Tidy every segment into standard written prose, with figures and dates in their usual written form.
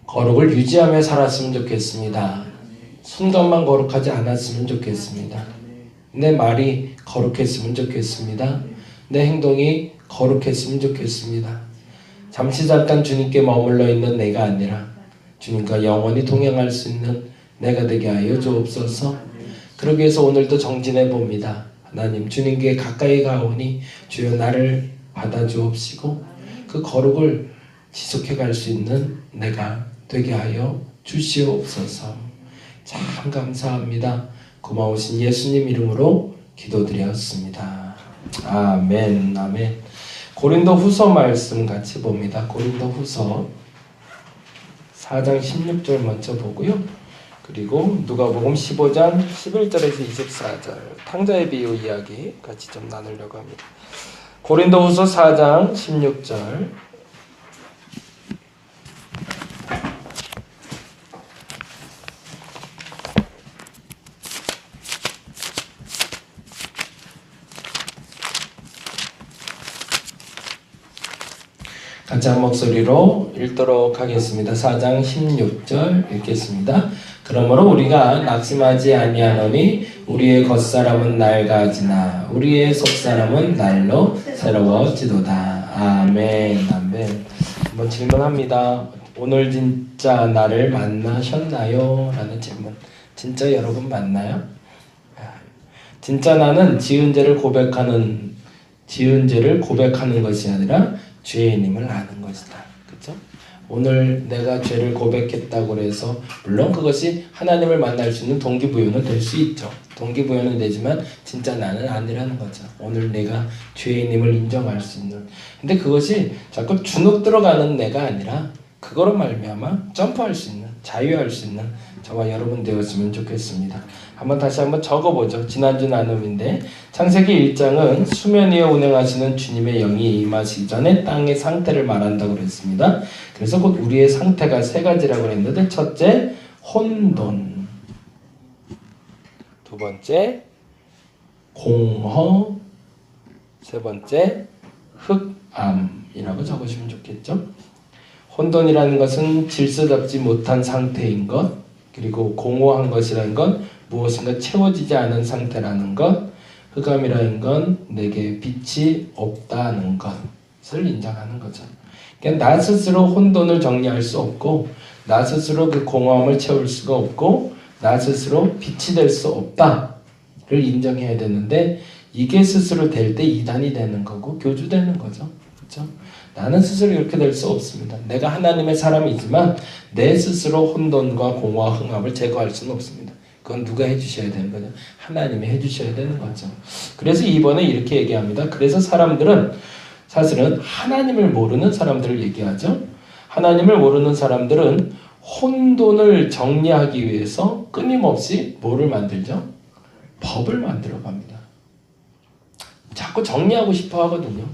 거룩을 유지하며 살았으면 좋겠습니다. 순간만 거룩하지 않았으면 좋겠습니다. 내 말이 거룩했으면 좋겠습니다. 내 행동이 거룩했으면 좋겠습니다. 잠시 잠깐 주님께 머물러 있는 내가 아니라 주님과 영원히 동행할 수 있는 내가 되게 하여 주옵소서. 그러기 위해서 오늘도 정진해 봅니다. 하나님, 주님께 가까이 가오니 주여 나를 받아주옵시고 그 거룩을 지속해 갈 수 있는 내가 되게 하여 주시옵소서. 참 감사합니다. 고마우신 예수님 이름으로 기도드렸습니다. 아멘. 아멘. 고린도 후서 말씀 같이 봅니다. 고린도 후서 4장 16절 먼저 보고요. 그리고 누가복음 15장 11절에서 24절 탕자의 비유 이야기 같이 좀 나누려고 합니다. 고린도 후서 4장 16절 같이 한 목소리로 읽도록 하겠습니다. 4장 16절 읽겠습니다. 그러므로 우리가 낙심하지 아니하노니 우리의 겉사람은 낡아지나 우리의 속사람은 날로 새로워지도다. 아멘. 아멘. 한번 질문합니다. 오늘 진짜 나를 만나셨나요? 라는 질문. 진짜 여러분 만나요? 진짜 나는 지은 죄를 고백하는 것이 아니라 죄인임을 아는 것이다. 그렇죠? 오늘 내가 죄를 고백했다고 해서 물론 그것이 하나님을 만날 수 있는 동기부여는 될 수 있죠. 동기부여는 되지만 진짜 나는 아니라는 거죠. 오늘 내가 죄인임을 인정할 수 있는. 근데 그것이 자꾸 주눅 들어가는 내가 아니라 그거로 말미암아 점프할 수 있는, 자유할 수 있는 저와 여러분 되었으면 좋겠습니다. 다시 한번 적어보죠. 지난주 나눔인데 창세기 1장은 수면 위에 운행하시는 주님의 영이 임하시기 전에 땅의 상태를 말한다고 그랬습니다. 그래서 곧 우리의 상태가 세 가지라고 했는데 첫째, 혼돈. 두 번째, 공허. 세 번째, 흑암이라고 적으시면 좋겠죠. 혼돈이라는 것은 질서 잡지 못한 상태인 것, 그리고 공허한 것이라는 건 무엇인가 채워지지 않은 상태라는 것, 흑암이라는 건 내게 빛이 없다는 것을 인정하는 거죠. 그러니까 나 스스로 혼돈을 정리할 수 없고 나 스스로 그 공허함을 채울 수가 없고 나 스스로 빛이 될 수 없다를 인정해야 되는데 이게 스스로 될 때 이단이 되는 거고 교주되는 거죠. 그렇죠? 나는 스스로 이렇게 될 수 없습니다. 내가 하나님의 사람이지만 내 스스로 혼돈과 공허와 흑암을 제거할 수는 없습니다. 그건 누가 해주셔야 되는 거죠? 하나님이 해주셔야 되는 거죠. 그래서 이번에 이렇게 얘기합니다. 그래서 사람들은 사실은 하나님을 모르는 사람들을 얘기하죠. 하나님을 모르는 사람들은 혼돈을 정리하기 위해서 끊임없이 뭐를 만들죠? 법을 만들어 갑니다. 자꾸 정리하고 싶어 하거든요.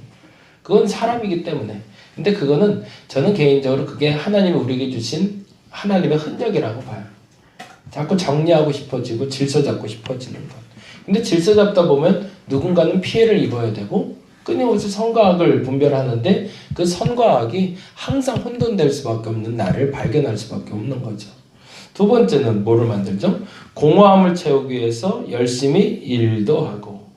그건 사람이기 때문에. 근데 그거는 저는 개인적으로 그게 하나님이 우리에게 주신 하나님의 흔적이라고 봐요. 자꾸 정리하고 싶어지고 질서 잡고 싶어지는 것. 근데 질서 잡다 보면 누군가는 피해를 입어야 되고 끊임없이 선과 악을 분별하는데 그 선과 악이 항상 혼돈될 수밖에 없는 나를 발견할 수밖에 없는 거죠. 두 번째는 뭐를 만들죠? 공허함을 채우기 위해서 열심히 일도 하고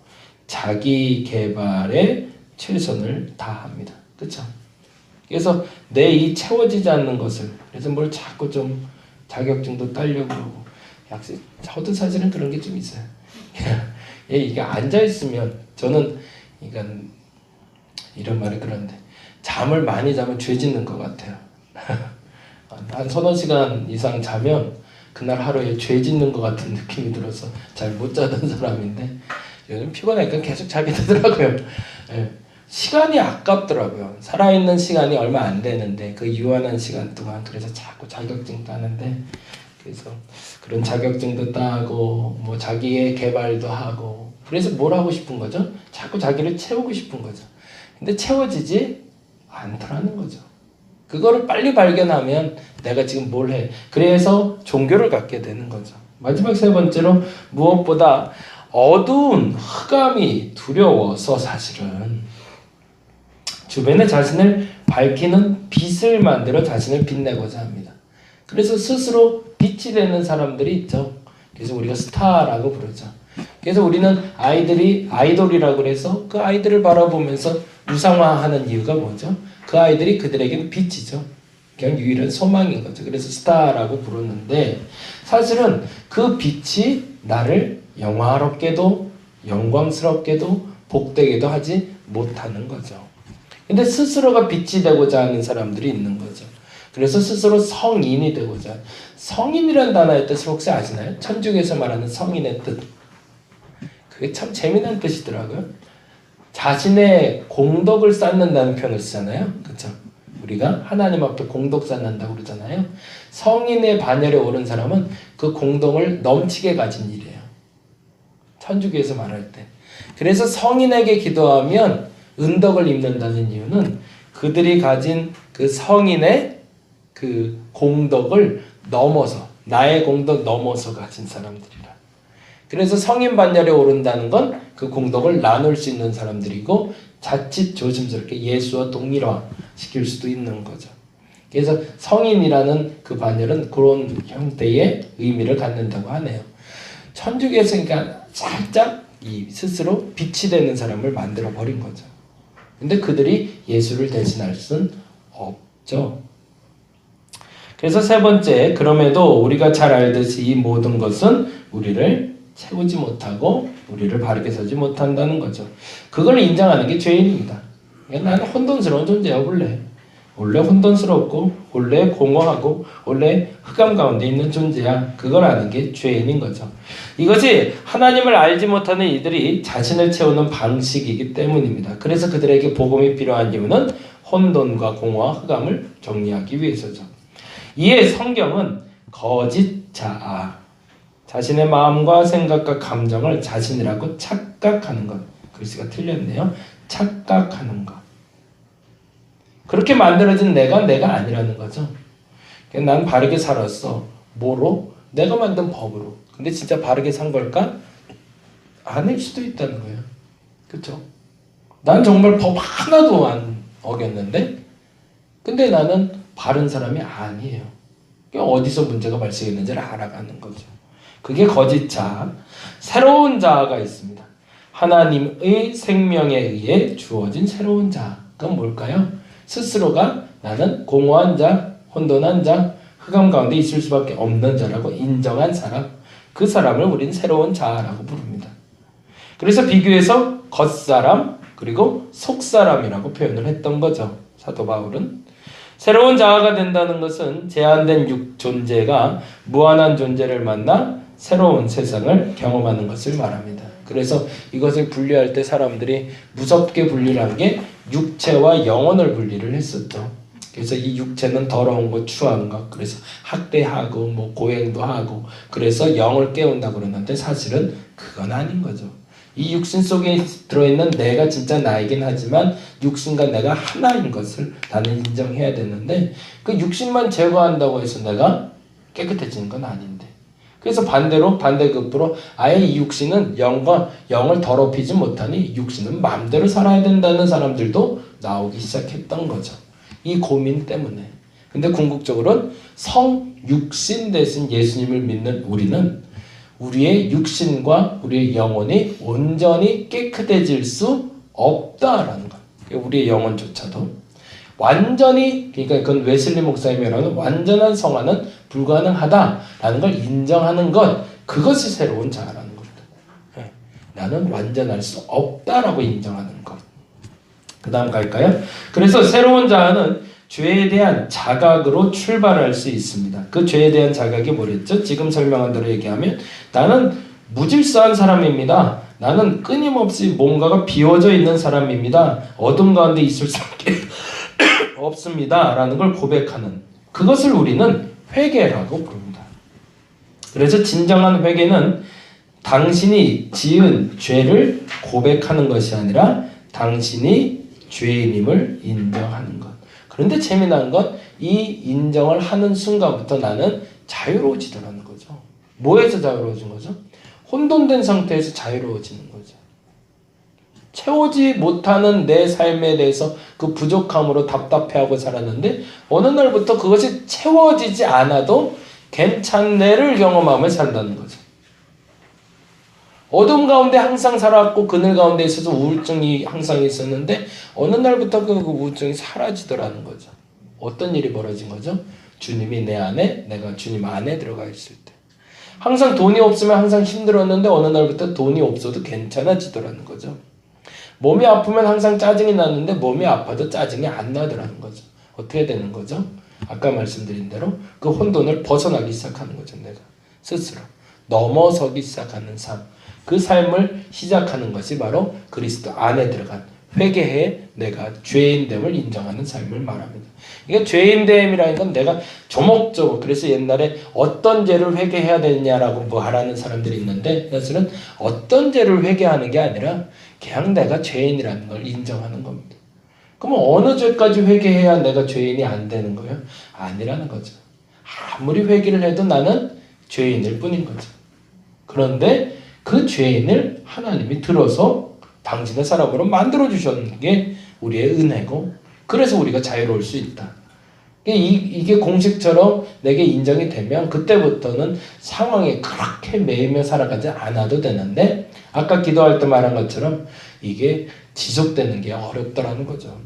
자기 개발에 최선을 다합니다. 그렇죠? 그래서 내 이 채워지지 않는 것을 그래서 뭘 자꾸 좀 자격증도 따려고 하고 저도 사실은 그런 게 좀 있어요. 이게 앉아 있으면 저는 이건 이런 말이 그런데 잠을 많이 자면 죄 짓는 것 같아요. 한 서너 시간 이상 자면 그날 하루에 죄 짓는 것 같은 느낌이 들어서 잘 못 자던 사람인데 요즘 피곤하니까 계속 자게 되더라고요. 시간이 아깝더라고요. 살아있는 시간이 얼마 안 되는데 그 유한한 시간 동안 그래서 자꾸 자격증 따는데 그래서 그런 자격증도 따고 뭐 자기의 개발도 하고 그래서 뭘 하고 싶은 거죠? 자꾸 자기를 채우고 싶은 거죠. 근데 채워지지 않더라는 거죠. 그거를 빨리 발견하면 내가 지금 뭘 해. 그래서 종교를 갖게 되는 거죠. 마지막 세 번째로 무엇보다 어두운 흑암이 두려워서 사실은 주변에 자신을 밝히는 빛을 만들어 자신을 빛내고자 합니다. 그래서 스스로 빛이 되는 사람들이 있죠. 그래서 우리가 스타라고 부르죠. 그래서 우리는 아이들이 아이돌이라고 그래서 그 아이들을 바라보면서 우상화하는 이유가 뭐죠? 그 아이들이 그들에게는 빛이죠. 그냥 유일한 소망인 거죠. 그래서 스타라고 부르는데 사실은 그 빛이 나를 영화롭게도 영광스럽게도 복되게도 하지 못하는 거죠. 근데 스스로가 빛이 되고자 하는 사람들이 있는 거죠. 그래서 스스로 성인이 되고자. 성인이라는 단어의 뜻을 혹시 아시나요? 천주교에서 말하는 성인의 뜻. 그게 참 재미난 뜻이더라고요. 자신의 공덕을 쌓는다는 표현을 쓰잖아요. 그렇죠? 우리가 하나님 앞에 공덕 쌓는다고 그러잖아요. 성인의 반열에 오른 사람은 그 공덕을 넘치게 가진 일이에요. 천주교에서 말할 때. 그래서 성인에게 기도하면 은덕을 입는다는 이유는 그들이 가진 그 성인의 그 공덕을 넘어서 나의 공덕 넘어서 가진 사람들이라. 그래서 성인 반열에 오른다는 건 그 공덕을 나눌 수 있는 사람들이고 자칫 조심스럽게 예수와 동일화 시킬 수도 있는 거죠. 그래서 성인이라는 그 반열은 그런 형태의 의미를 갖는다고 하네요. 천주교에서 그러니까 살짝 이 스스로 빛이 되는 사람을 만들어 버린 거죠. 근데 그들이 예수를 대신할 수는 없죠. 그래서 세 번째, 그럼에도 우리가 잘 알듯이 이 모든 것은 우리를 채우지 못하고 우리를 바르게 서지 못한다는 거죠. 그걸 인정하는 게 죄인입니다. 나는 혼돈스러운 존재야 원래 혼돈스럽고 원래 공허하고 원래 흑암 가운데 있는 존재야. 그걸 아는 게 죄인인 거죠. 이것이 하나님을 알지 못하는 이들이 자신을 채우는 방식이기 때문입니다. 그래서 그들에게 복음이 필요한 이유는 혼돈과 공허와 흑암을 정리하기 위해서죠. 이에 성경은 거짓 자아, 자신의 마음과 생각과 감정을 자신이라고 착각하는 것. 글씨가 틀렸네요. 착각하는 것. 그렇게 만들어진 내가 아니라는 거죠. 난 바르게 살았어. 뭐로? 내가 만든 법으로. 근데 진짜 바르게 산 걸까? 아닐 수도 있다는 거예요. 그렇죠? 난 정말 법 하나도 안 어겼는데 근데 나는 바른 사람이 아니에요. 어디서 문제가 발생했는지를 알아가는 거죠. 그게 거짓 자아. 새로운 자아가 있습니다. 하나님의 생명에 의해 주어진 새로운 자아. 그건 뭘까요? 스스로가 나는 공허한 자, 혼돈한 자, 흑암 가운데 있을 수밖에 없는 자라고 인정한 사람. 그 사람을 우리는 새로운 자아라고 부릅니다. 그래서 비교해서 겉사람 그리고 속사람이라고 표현을 했던 거죠. 사도 바울은. 새로운 자아가 된다는 것은 제한된 육 존재가 무한한 존재를 만나 새로운 세상을 경험하는 것을 말합니다. 그래서 이것을 분리할 때 사람들이 무섭게 분리를 한 게 육체와 영혼을 분리를 했었죠. 그래서 이 육체는 더러운 것, 추한 것, 그래서 학대하고 뭐 고행도 하고 그래서 영을 깨운다고 그러는데 사실은 그건 아닌 거죠. 이 육신 속에 들어있는 내가 진짜 나이긴 하지만 육신과 내가 하나인 것을 나는 인정해야 되는데 그 육신만 제거한다고 해서 내가 깨끗해지는 건 아닌데 그래서 반대급부로 아예 이 육신은 영과 영을 더럽히지 못하니 육신은 마음대로 살아야 된다는 사람들도 나오기 시작했던 거죠. 이 고민 때문에. 근데 궁극적으로는 성육신 대신 예수님을 믿는 우리는 우리의 육신과 우리의 영혼이 온전히 깨끗해질 수 없다라는 것. 우리의 영혼조차도 완전히, 그러니까 그건 웨슬리 목사님이 말하는 완전한 성화는 불가능하다라는 걸 인정하는 것, 그것이 새로운 자아라는 겁니다. 네. 나는 완전할 수 없다라고 인정하는 것. 그 다음 갈까요? 그래서 새로운 자아는 죄에 대한 자각으로 출발할 수 있습니다. 그 죄에 대한 자각이 뭐랬죠? 지금 설명한 대로 얘기하면 나는 무질서한 사람입니다. 나는 끊임없이 뭔가가 비워져 있는 사람입니다. 어둠 가운데 있을 수밖에 없습니다. 라는 걸 고백하는 그것을 우리는 회개라고 부릅니다. 그래서 진정한 회개는 당신이 지은 죄를 고백하는 것이 아니라 당신이 죄인임을 인정하는 것. 그런데 재미난 건 이 인정을 하는 순간부터 나는 자유로워지더라는 거죠. 뭐에서 자유로워진 거죠? 혼돈된 상태에서 자유로워지는 거죠. 채우지 못하는 내 삶에 대해서 그 부족함으로 답답해하고 살았는데 어느 날부터 그것이 채워지지 않아도 괜찮네를 경험하며 산다는 거죠. 어둠 가운데 항상 살았고 그늘 가운데 있어서 우울증이 항상 있었는데 어느 날부터 그 우울증이 사라지더라는 거죠. 어떤 일이 벌어진 거죠? 주님이 내 안에, 내가 주님 안에 들어가 있을 때. 항상 돈이 없으면 항상 힘들었는데 어느 날부터 돈이 없어도 괜찮아지더라는 거죠. 몸이 아프면 항상 짜증이 났는데 몸이 아파도 짜증이 안 나더라는 거죠. 어떻게 되는 거죠? 아까 말씀드린 대로 그 혼돈을 벗어나기 시작하는 거죠. 내가 스스로 넘어서기 시작하는 삶. 그 삶을 시작하는 것이 바로 그리스도 안에 들어간 회개해 내가 죄인됨을 인정하는 삶을 말합니다. 이게 죄인됨이라는 건 내가 조목조목, 그래서 옛날에 어떤 죄를 회개해야 되냐라고 뭐 하라는 사람들이 있는데 사실은 어떤 죄를 회개하는 게 아니라 그냥 내가 죄인이라는 걸 인정하는 겁니다. 그럼 어느 죄까지 회개해야 내가 죄인이 안 되는 거예요? 아니라는 거죠. 아무리 회개를 해도 나는 죄인일 뿐인 거죠. 그런데 그 죄인을 하나님이 들어서 당신의 사람으로 만들어주셨는 게 우리의 은혜고 그래서 우리가 자유로울 수 있다. 이게 공식처럼 내게 인정이 되면 그때부터는 상황에 그렇게 매이며 살아가지 않아도 되는데 아까 기도할 때 말한 것처럼 이게 지속되는 게 어렵더라는 거죠.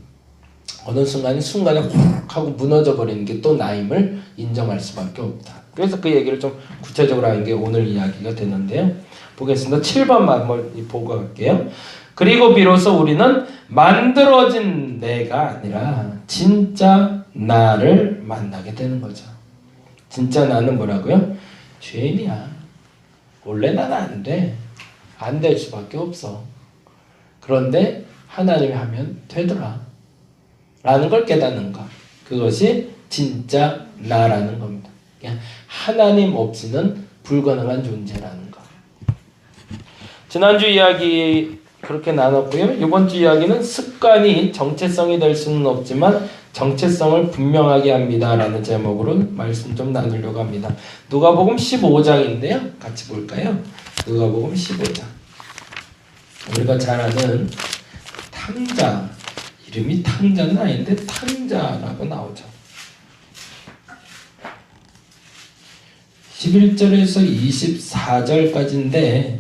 어느 순간에 훅 하고 무너져 버리는 게 또 나임을 인정할 수밖에 없다. 그래서 그 얘기를 좀 구체적으로 하는 게 오늘 이야기가 되는데요. 보겠습니다. 7번만 한번 보고 갈게요. 그리고 비로소 우리는 만들어진 내가 아니라 진짜 나를 만나게 되는 거죠. 진짜 나는 뭐라고요? 죄인이야. 원래 나는 안 돼. 안 될 수밖에 없어. 그런데 하나님이 하면 되더라. 라는 걸 깨닫는 것. 그것이 진짜 나라는 겁니다. 그냥 하나님 없이는 불가능한 존재라는 것. 지난주 이야기 그렇게 나눴고요. 이번 주 이야기는 습관이 정체성이 될 수는 없지만 정체성을 분명하게 합니다. 라는 제목으로 말씀 좀 나누려고 합니다. 누가복음 15장인데요. 같이 볼까요? 누가복음 15장. 우리가 잘 아는 탕자, 이름이 탕자는 아닌데 탕자라고 나오죠. 11절에서 24절까지인데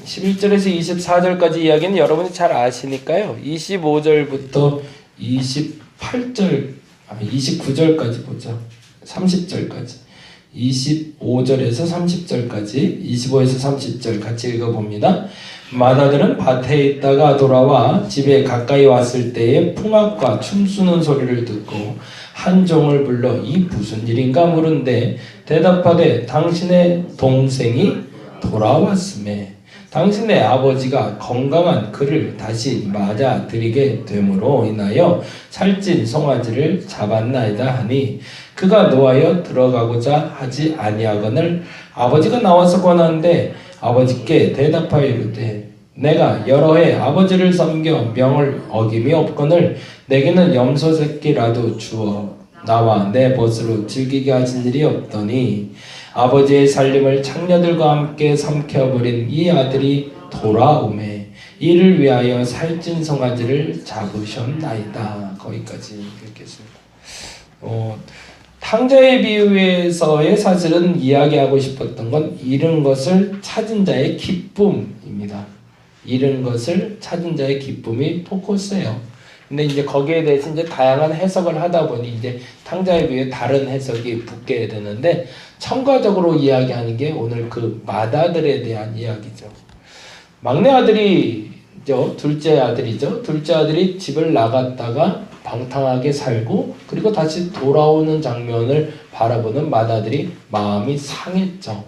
11절에서 24절까지 이야기는 여러분이 잘 아시니까요. 25절부터 29절까지 보죠. 30절까지. 25절에서 30절까지 25에서 30절 같이 읽어봅니다. 마다들은 밭에 있다가 돌아와 집에 가까이 왔을 때에 풍악과 춤추는 소리를 듣고 한 종을 불러 이 무슨 일인가 물은데 대답하되 당신의 동생이 돌아왔음에 당신의 아버지가 건강한 그를 다시 맞아들이게 됨으로 인하여 살찐 송아지를 잡았나이다 하니 그가 노하여 들어가고자 하지 아니하거늘 아버지가 나와서 권하는데 아버지께 대답하여 이르되 내가 여러 해 아버지를 섬겨 명을 어김이 없거늘 내게는 염소 새끼라도 주어 나와 내 벗으로 즐기게 하신 일이 없더니 아버지의 살림을 창녀들과 함께 삼켜버린 이 아들이 돌아오매 이를 위하여 살찐 송아지를 잡으셨나이다. 거기까지 읽겠습니다. 탕자의 비유에서의 사실은 이야기하고 싶었던 건 잃은 것을 찾은 자의 기쁨입니다. 잃은 것을 찾은 자의 기쁨이 포커스예요. 근데 이제 거기에 대해서 이제 다양한 해석을 하다 보니 이제 탕자에 비해 다른 해석이 붙게 되는데 첨가적으로 이야기하는 게 오늘 그 맏아들에 대한 이야기죠. 막내 아들이죠. 둘째 아들이죠. 둘째 아들이 집을 나갔다가 방탕하게 살고 그리고 다시 돌아오는 장면을 바라보는 맏아들이 마음이 상했죠.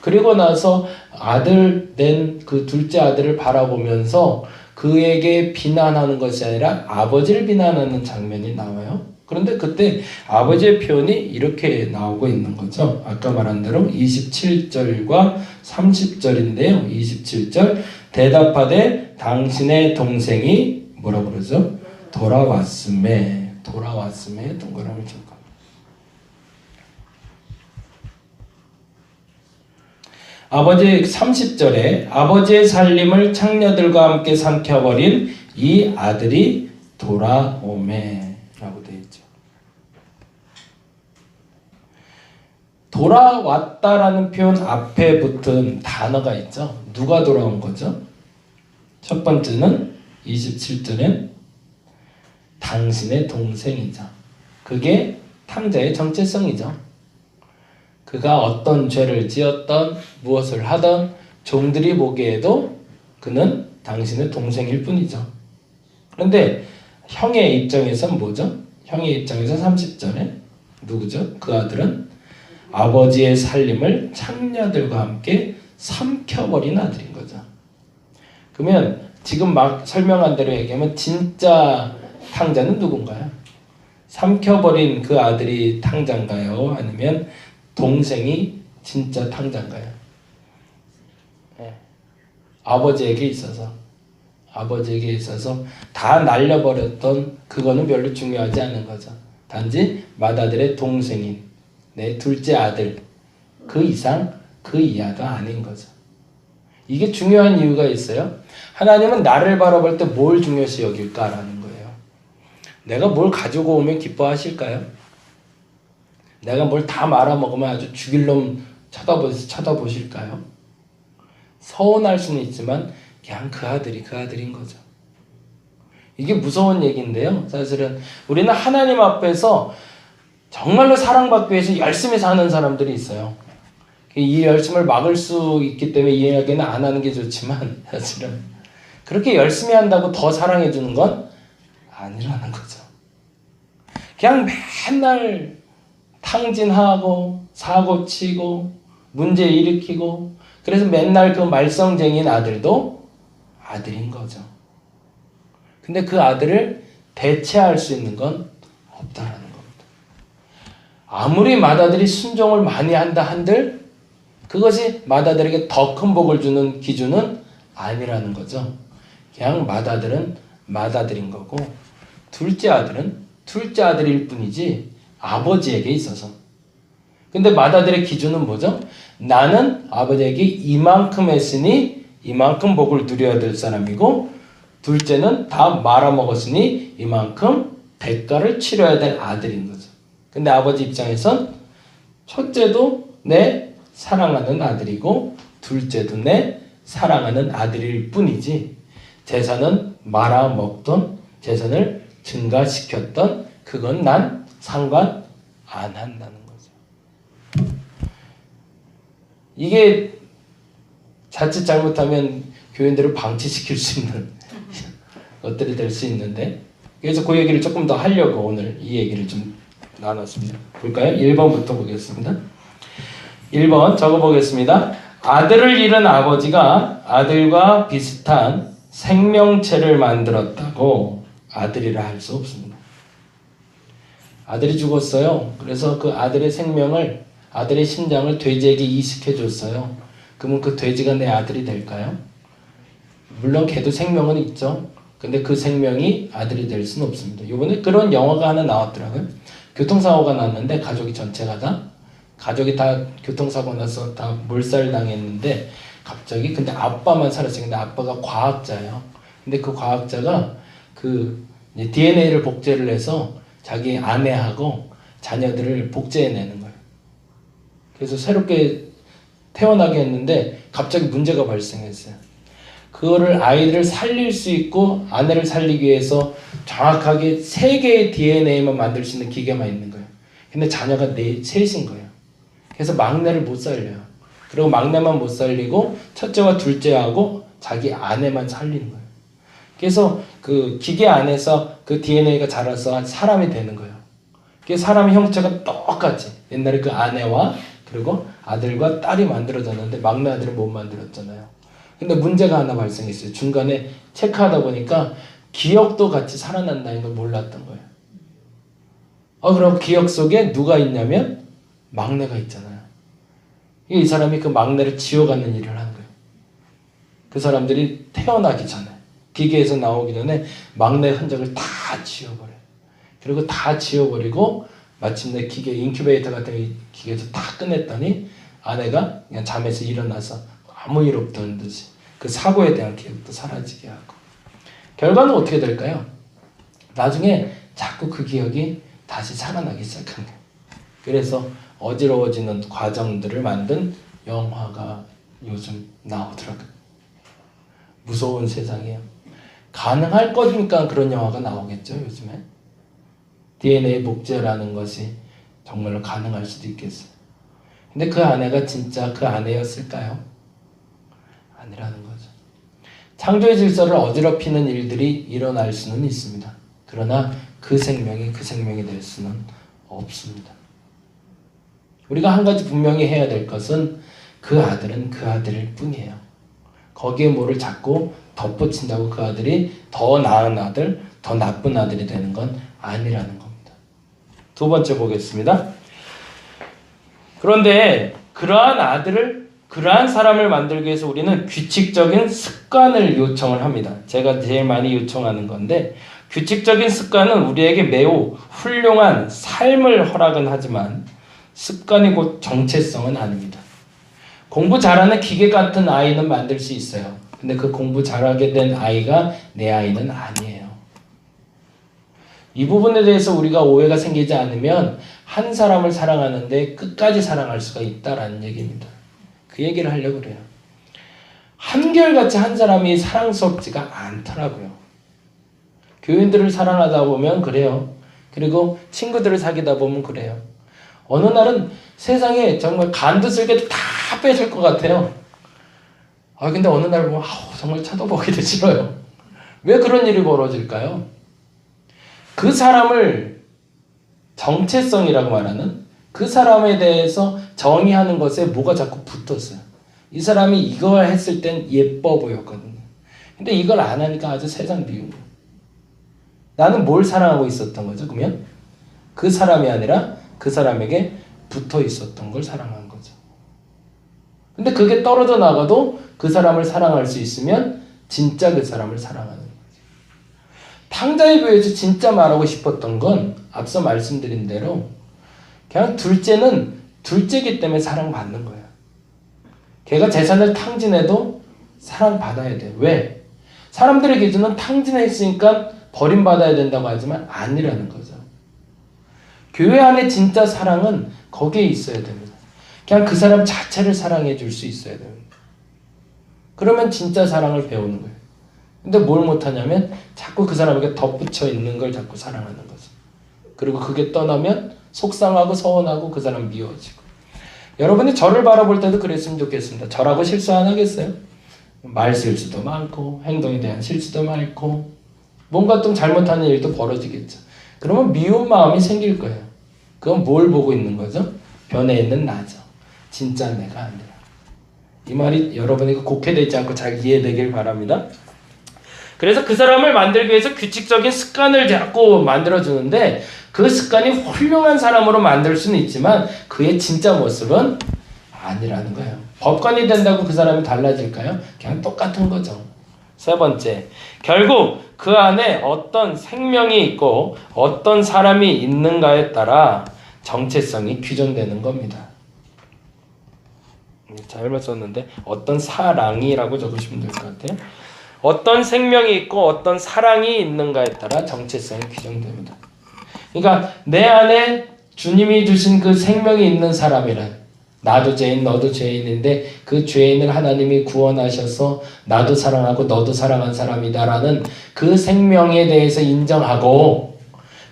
그리고 나서 아들 낸 그 둘째 아들을 바라보면서 그에게 비난하는 것이 아니라 아버지를 비난하는 장면이 나와요. 그런데 그때 아버지의 표현이 이렇게 나오고 있는 거죠. 아까 말한 대로 27절과 30절인데요. 27절 대답하되 당신의 동생이 뭐라고 그러죠? 돌아왔음에 동그라미 쳤고 아버지 30절에 아버지의 살림을 창녀들과 함께 삼켜버린 이 아들이 돌아오매 라고 되어 있죠. 돌아왔다라는 표현 앞에 붙은 단어가 있죠. 누가 돌아온 거죠? 첫 번째는 27절엔 당신의 동생이죠. 그게 탕자의 정체성이죠. 그가 어떤 죄를 지었던 무엇을 하던 종들이 보기에도 그는 당신의 동생일 뿐이죠. 그런데 형의 입장에선 뭐죠? 형의 입장에서 30절에 누구죠? 그 아들은 아버지의 살림을 창녀들과 함께 삼켜버린 아들인 거죠. 그러면 지금 막 설명한 대로 얘기하면 진짜 탕자는 누군가요? 삼켜버린 그 아들이 탕자인가요? 아니면 동생이 진짜 탕자인가요? 네. 아버지에게 있어서 다 날려버렸던 그거는 별로 중요하지 않은 거죠. 단지 맏아들의 동생인 내 둘째 아들 그 이상 그 이하가 아닌 거죠. 이게 중요한 이유가 있어요. 하나님은 나를 바라볼 때 뭘 중요시 여길까라는 거예요. 내가 뭘 가지고 오면 기뻐하실까요? 내가 뭘 다 말아먹으면 아주 죽일 놈 쳐다보실까요? 서운할 수는 있지만 그냥 그 아들인 거죠. 이게 무서운 얘기인데요. 사실은 우리는 하나님 앞에서 정말로 사랑받기 위해서 열심히 사는 사람들이 있어요. 이 열심을 막을 수 있기 때문에 이 이야기는 안 하는 게 좋지만 사실은 그렇게 열심히 한다고 더 사랑해 주는 건 아니라는 거죠. 그냥 맨날 탕진하고 사고치고 문제 일으키고 그래서 맨날 그 말썽쟁이인 아들도 아들인 거죠. 근데 그 아들을 대체할 수 있는 건 없다라는 겁니다. 아무리 맏아들이 순종을 많이 한다 한들 그것이 맏아들에게 더 큰 복을 주는 기준은 아니라는 거죠. 그냥 맏아들은 맏아들인 거고 둘째 아들은 둘째 아들일 뿐이지 아버지에게 있어서. 근데 맏아들의 기준은 뭐죠? 나는 아버지에게 이만큼 했으니 이만큼 복을 누려야 될 사람이고 둘째는 다 말아먹었으니 이만큼 대가를 치러야 될 아들인 거죠. 근데 아버지 입장에선 첫째도 내 사랑하는 아들이고 둘째도 내 사랑하는 아들일 뿐이지 재산은 말아먹던 재산을 증가시켰던 그건 난 상관 안 한다는 거죠. 이게 자칫 잘못하면 교인들을 방치시킬 수 있는 것들이 될 수 있는데 그래서 그 얘기를 조금 더 하려고 오늘 이 얘기를 좀 나눴습니다. 볼까요? 1번부터 보겠습니다. 1번 적어보겠습니다. 아들을 잃은 아버지가 아들과 비슷한 생명체를 만들었다고 아들이라 할 수 없습니다. 아들이 죽었어요. 그래서 그 아들의 생명을 아들의 심장을 돼지에게 이식해 줬어요. 그러면 그 돼지가 내 아들이 될까요? 물론 걔도 생명은 있죠. 근데 그 생명이 아들이 될 수는 없습니다. 이번에 그런 영화가 하나 나왔더라고요. 교통사고가 났는데 가족이 다 교통사고 나서 다 몰살당했는데 갑자기 근데 아빠만 살았어요. 근데 아빠가 과학자예요. 근데 그 과학자가 그 DNA를 복제를 해서 자기 아내하고 자녀들을 복제해내는 거예요. 그래서 새롭게 태어나게 했는데 갑자기 문제가 발생했어요. 그거를 아이들을 살릴 수 있고 아내를 살리기 위해서 정확하게 3개의 DNA만 만들 수 있는 기계만 있는 거예요. 근데 자녀가 셋인 거예요. 그래서 막내를 못 살려요. 그리고 막내만 못 살리고 첫째와 둘째하고 자기 아내만 살리는 거예요. 그래서 그 기계 안에서 그 DNA가 자라서 사람이 되는 거예요. 그래서 사람의 형체가 똑같이 옛날에 그 아내와 그리고 아들과 딸이 만들어졌는데 막내 아들은 못 만들었잖아요. 근데 문제가 하나 발생했어요. 중간에 체크하다 보니까 기억도 같이 살아난다는 걸 몰랐던 거예요. 그럼 기억 속에 누가 있냐면 막내가 있잖아요. 이 사람이 그 막내를 지워가는 일을 하는 거예요. 그 사람들이 태어나기 전에 기계에서 나오기 전에 막내 흔적을 다 지워버려요. 그리고 다 지워버리고 마침내 기계 인큐베이터 같은 기계에서 다 꺼냈더니 아내가 그냥 잠에서 일어나서 아무 일 없다는 듯이 그 사고에 대한 기억도 사라지게 하고 결과는 어떻게 될까요? 나중에 자꾸 그 기억이 다시 살아나기 시작한 거예요. 그래서 어지러워지는 과정들을 만든 영화가 요즘 나오더라고요. 무서운 세상이에요. 가능할 거니까 그런 영화가 나오겠죠, 요즘에. DNA 복제라는 것이 정말로 가능할 수도 있겠어요. 근데 그 아내가 진짜 그 아내였을까요? 아니라는 거죠. 창조의 질서를 어지럽히는 일들이 일어날 수는 있습니다. 그러나 그 생명이 될 수는 없습니다. 우리가 한 가지 분명히 해야 될 것은 그 아들은 그 아들일 뿐이에요. 거기에 뭐를 자꾸 덧붙인다고 그 아들이 더 나은 아들, 더 나쁜 아들이 되는 건 아니라는 겁니다. 두 번째 보겠습니다. 그런데 그러한 사람을 만들기 위해서 우리는 규칙적인 습관을 요청을 합니다. 제가 제일 많이 요청하는 건데 규칙적인 습관은 우리에게 매우 훌륭한 삶을 허락은 하지만 습관이 곧 정체성은 아닙니다. 공부 잘하는 기계 같은 아이는 만들 수 있어요. 근데 그 공부 잘하게 된 아이가 내 아이는 아니에요. 이 부분에 대해서 우리가 오해가 생기지 않으면 한 사람을 사랑하는데 끝까지 사랑할 수가 있다라는 얘기입니다. 그 얘기를 하려고 그래요. 한결같이 한 사람이 사랑스럽지가 않더라고요. 교인들을 사랑하다 보면 그래요. 그리고 친구들을 사귀다 보면 그래요. 어느 날은 세상에 정말 간도 쓸개도 다 빼줄 것 같아요. 근데 어느 날 보면 정말 쳐다보기도 싫어요. 왜 그런 일이 벌어질까요? 그 사람을 정체성이라고 말하는 그 사람에 대해서 정의하는 것에 뭐가 자꾸 붙었어요. 이 사람이 이걸 했을 땐 예뻐 보였거든요. 근데 이걸 안 하니까 아주 세상 미운 거예요. 나는 뭘 사랑하고 있었던 거죠? 그러면 그 사람이 아니라 그 사람에게 붙어 있었던 걸 사랑한 거죠. 근데 그게 떨어져 나가도 그 사람을 사랑할 수 있으면 진짜 그 사람을 사랑하는 거죠. 탕자의 교회에서 진짜 말하고 싶었던 건 앞서 말씀드린 대로 그냥 둘째는 둘째기 때문에 사랑받는 거예요. 걔가 재산을 탕진해도 사랑받아야 돼요. 왜? 사람들의 기준은 탕진했으니까 버림받아야 된다고 하지만 아니라는 거죠. 교회 안에 진짜 사랑은 거기에 있어야 됩니다. 그냥 그 사람 자체를 사랑해 줄 수 있어야 됩니다. 그러면 진짜 사랑을 배우는 거예요. 근데 뭘 못하냐면 자꾸 그 사람에게 덧붙여 있는 걸 자꾸 사랑하는 거죠. 그리고 그게 떠나면 속상하고 서운하고 그 사람 미워지고. 여러분이 저를 바라볼 때도 그랬으면 좋겠습니다. 저라고 실수 안 하겠어요? 말 실수도 많고 행동에 대한 실수도 많고 뭔가 좀 잘못하는 일도 벌어지겠죠. 그러면 미운 마음이 생길 거예요. 그건 뭘 보고 있는 거죠? 변해 있는 나죠. 진짜 내가 아니라. 이 말이 여러분에게 곡해되지 않고 잘 이해되길 바랍니다. 그래서 그 사람을 만들기 위해서 규칙적인 습관을 자꾸 만들어주는데 그 습관이 훌륭한 사람으로 만들 수는 있지만 그의 진짜 모습은 아니라는 거예요. 법관이 된다고 그 사람이 달라질까요? 그냥 똑같은 거죠. 세 번째, 결국 그 안에 어떤 생명이 있고 어떤 사람이 있는가에 따라 정체성이 규정되는 겁니다. 잘못 썼는데 어떤 사랑이라고 적으시면 될 것 같아요. 어떤 생명이 있고 어떤 사랑이 있는가에 따라 정체성이 규정됩니다. 그러니까 내 안에 주님이 주신 그 생명이 있는 사람이란 나도 죄인 너도 죄인인데 그 죄인을 하나님이 구원하셔서 나도 사랑하고 너도 사랑한 사람이다라는 그 생명에 대해서 인정하고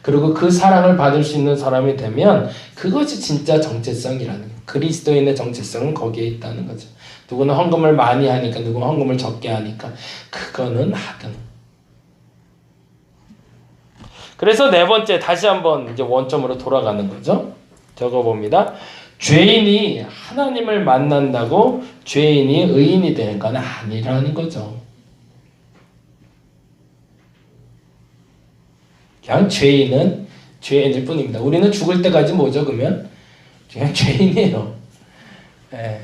그리고 그 사랑을 받을 수 있는 사람이 되면 그것이 진짜 정체성이라는 거예요. 그리스도인의 정체성은 거기에 있다는 거죠. 누구는 헌금을 많이 하니까 누구는 헌금을 적게 하니까 그거는 하등. 그래서 네 번째 다시 한번 이제 원점으로 돌아가는 거죠. 적어봅니다. 죄인이 하나님을 만난다고 죄인이 의인이 되는 건 아니라는 거죠. 그냥 죄인은 죄인일 뿐입니다. 우리는 죽을 때까지 뭐죠? 그러면 그냥 죄인이에요. 예.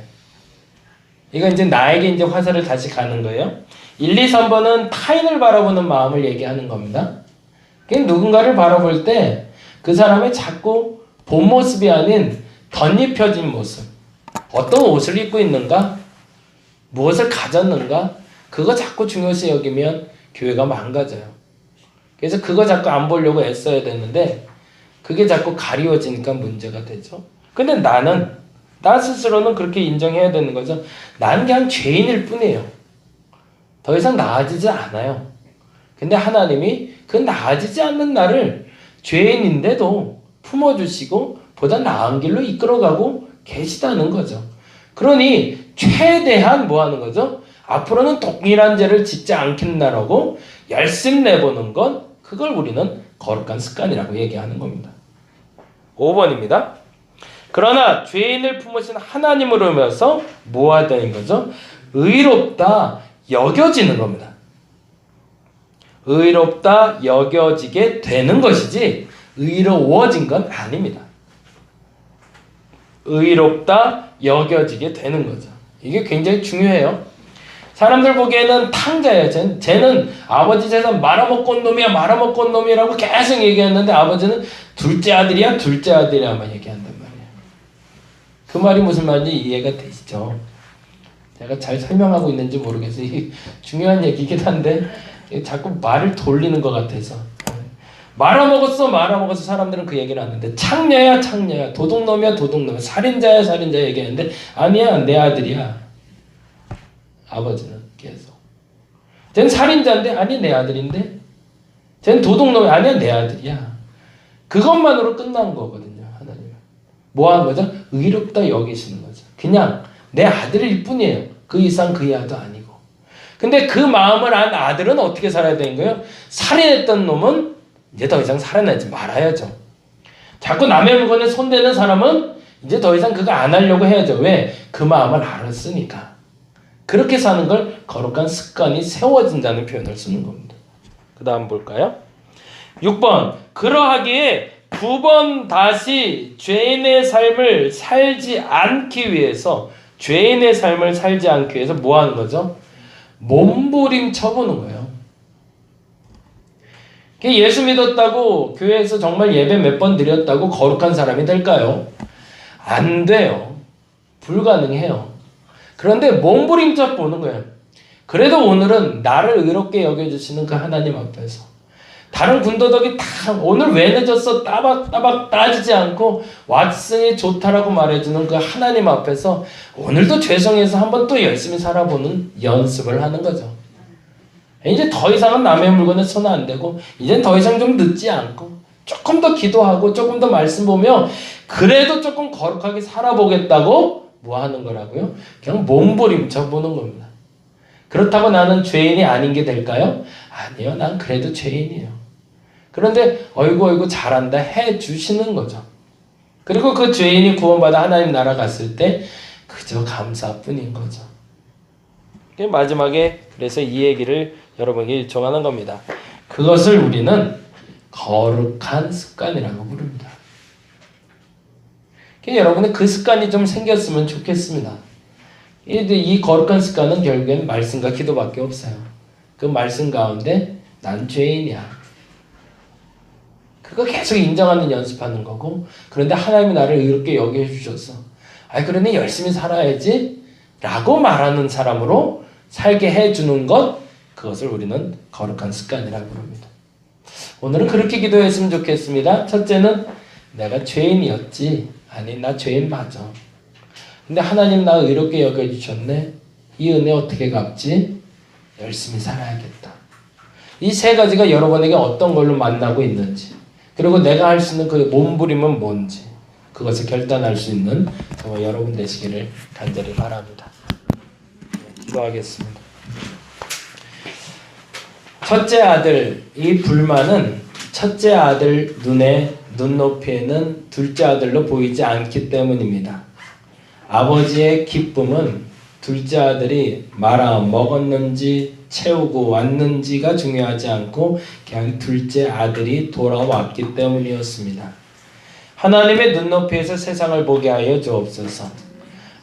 이거 이제 나에게 이제 화살을 다시 가는 거예요. 1, 2, 3번은 타인을 바라보는 마음을 얘기하는 겁니다. 누군가를 바라볼 때 그 사람의 자꾸 본 모습이 아닌 덧입혀진 모습, 어떤 옷을 입고 있는가, 무엇을 가졌는가, 그거 자꾸 중요시 여기면 교회가 망가져요. 그래서 그거 자꾸 안 보려고 애써야 되는데 그게 자꾸 가리워지니까 문제가 되죠. 근데 나 스스로는 그렇게 인정해야 되는 거죠. 나는 그냥 죄인일 뿐이에요. 더 이상 나아지지 않아요. 근데 하나님이 그 나아지지 않는 나를 죄인인데도 품어주시고 보다 나은 길로 이끌어가고 계시다는 거죠. 그러니 최대한 뭐 하는 거죠? 앞으로는 동일한 죄를 짓지 않겠나라고 열심 내보는 건 그걸 우리는 거룩한 습관이라고 얘기하는 겁니다. 5번입니다. 그러나 죄인을 품으신 하나님으로 인해서 뭐 하다는 거죠? 의롭다 여겨지는 겁니다. 의롭다 여겨지게 되는 것이지 의로워진 건 아닙니다. 의롭다 여겨지게 되는 거죠. 이게 굉장히 중요해요. 사람들 보기에는 탕자예요. 쟤는 아버지 재산 말아먹고 온 놈이야, 말아먹고 온 놈이라고 계속 얘기했는데 아버지는 둘째 아들이야만 얘기한단 말이에요. 그 말이 무슨 말인지 이해가 되시죠? 제가 잘 설명하고 있는지 모르겠어요. 이게 중요한 얘기긴 한데 자꾸 말을 돌리는 것 같아서. 말아먹었어 사람들은 그 얘기를 하는데 창녀야 도둑놈이야 살인자야 얘기하는데 아니야 내 아들이야. 아버지는 계속 쟤는 살인자인데 아니 내 아들인데 쟤는 도둑놈이 아니야 내 아들이야. 그것만으로 끝난 거거든요. 하나님은 뭐 하는 거죠? 의롭다 여기시는 거죠. 그냥 내 아들일 뿐이에요. 그 이상 그 이하도 아니고. 근데 그 마음을 안 아들은 어떻게 살아야 되는 거예요? 살인했던 놈은 이제 더 이상 살아나지 말아야죠. 자꾸 남의 물건에 손대는 사람은 이제 더 이상 그거 안 하려고 해야죠. 왜? 그 마음을 알았으니까. 그렇게 사는 걸 거룩한 습관이 세워진다는 표현을 쓰는 겁니다. 그 다음 볼까요? 6번. 그러하기에 9번 다시 죄인의 삶을 살지 않기 위해서 뭐 하는 거죠? 몸부림쳐 보는 거예요. 예수 믿었다고 교회에서 정말 예배 몇 번 드렸다고 거룩한 사람이 될까요? 안 돼요. 불가능해요. 그런데 몸부림쳐 보는 거예요. 그래도 오늘은 나를 의롭게 여겨주시는 그 하나님 앞에서 다른 군더더기 다 오늘 왜 늦었어 따박 따지지 않고 왓슨이 좋다라고 말해주는 그 하나님 앞에서 오늘도 죄송해서 한번 또 열심히 살아보는 연습을 하는 거죠. 이제 더 이상은 남의 물건에 손 안 대고 이제 더 이상 좀 늦지 않고 조금 더 기도하고 조금 더 말씀 보며 그래도 조금 거룩하게 살아보겠다고 뭐 하는 거라고요? 그냥 몸부림쳐 보는 겁니다. 그렇다고 나는 죄인이 아닌 게 될까요? 아니요, 난 그래도 죄인이에요. 그런데 어이구 잘한다 해주시는 거죠. 그리고 그 죄인이 구원받아 하나님 나라 갔을 때 그저 감사뿐인 거죠. 마지막에 그래서 이 얘기를 여러분에게 요청하는 겁니다. 그것을 우리는 거룩한 습관이라고 부릅니다. 여러분의 그 습관이 좀 생겼으면 좋겠습니다. 이 거룩한 습관은 결국엔 말씀과 기도밖에 없어요. 그 말씀 가운데 난 죄인이야. 그거 계속 인정하는 연습하는 거고 그런데 하나님이 나를 의롭게 여겨주셨어. 그러니 열심히 살아야지 라고 말하는 사람으로 살게 해주는 것 그것을 우리는 거룩한 습관이라고 부릅니다. 오늘은 그렇게 기도했으면 좋겠습니다. 첫째는 내가 죄인이었지. 아니 나 죄인 맞아. 근데 하나님 나 의롭게 여겨주셨네. 이 은혜 어떻게 갚지? 열심히 살아야겠다. 이 세 가지가 여러분에게 어떤 걸로 만나고 있는지 그리고 내가 할 수 있는 그 몸부림은 뭔지 그것을 결단할 수 있는 정말 여러분 되시기를 간절히 바랍니다. 기도하겠습니다. 첫째 아들, 이 불만은 첫째 아들 눈높이에는 둘째 아들로 보이지 않기 때문입니다. 아버지의 기쁨은 둘째 아들이 말아 먹었는지 채우고 왔는지가 중요하지 않고 그냥 둘째 아들이 돌아왔기 때문이었습니다. 하나님의 눈높이에서 세상을 보게 하여 주옵소서.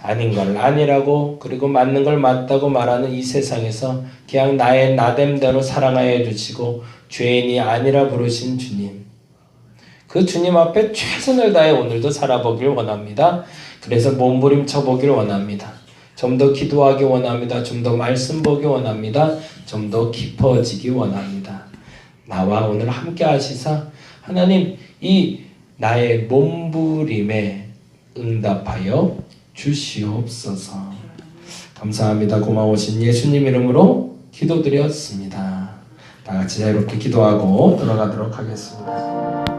아닌 걸 아니라고 그리고 맞는 걸 맞다고 말하는 이 세상에서 그냥 나의 나됨대로 사랑하여 주시고 죄인이 아니라 부르신 주님, 그 주님 앞에 최선을 다해 오늘도 살아보길 원합니다. 그래서 몸부림쳐 보기를 원합니다. 좀 더 기도하기 원합니다. 좀 더 말씀 보기 원합니다. 좀 더 깊어지기 원합니다. 나와 오늘 함께 하시사 하나님 이 나의 몸부림에 응답하여 주시옵소서. 감사합니다. 고마우신 예수님 이름으로 기도드렸습니다. 다 같이 자유롭게 기도하고 들어가도록 하겠습니다.